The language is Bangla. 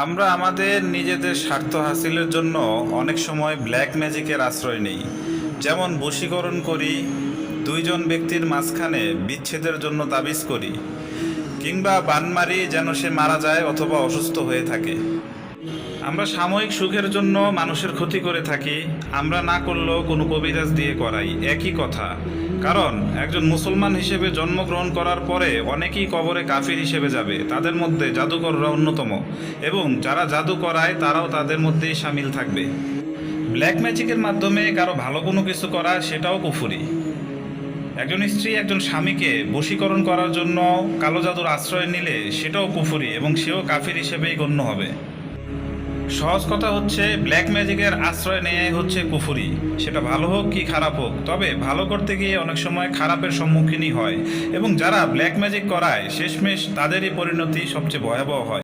আমরা আমাদের নিজেদের স্বার্থ হাসিলের জন্য অনেক সময় ব্ল্যাক ম্যাজিকের আশ্রয় নেই। যেমন বশীকরণ করি, দুইজন ব্যক্তির মাঝখানে বিচ্ছেদের জন্য তাবিজ করি, কিংবা বান মারি যেন সে মারা যায় অথবা অসুস্থ হয়ে থাকে। আমরা সাময়িক সুখের জন্য মানুষের ক্ষতি করে থাকি, আমরা না করলেও কোনো কবিরাজ দিয়ে করাই, একই কথা। কারণ একজন মুসলমান হিসেবে জন্মগ্রহণ করার পরে অনেকেই কবরে কাফির হিসেবে যাবে, তাদের মধ্যে জাদুকররা অন্যতম, এবং যারা জাদু করায় তারাও তাদের মধ্যেই সামিল থাকবে। ব্ল্যাক ম্যাজিকের মাধ্যমে কারো ভালো কোনো কিছু করা, সেটাও কুফরি। একজন স্ত্রী একজন স্বামীকে বশীকরণ করার জন্য কালো জাদুর আশ্রয় নিলে সেটাও কুফরি, এবং সেও কাফির হিসেবেই গণ্য হবে। সহজ কথা হচ্ছে, ব্ল্যাক ম্যাজিকের আশ্রয় নেয়াই হচ্ছে কুফরি, সেটা ভালো হোক কি খারাপ হোক। তবে ভালো করতে গিয়ে অনেক সময় খারাপের সম্মুখীনই হয়, এবং যারা ব্ল্যাক ম্যাজিক করায় শেষমেশ তাদেরই পরিণতি সবচেয়ে ভয়াবহ হয়।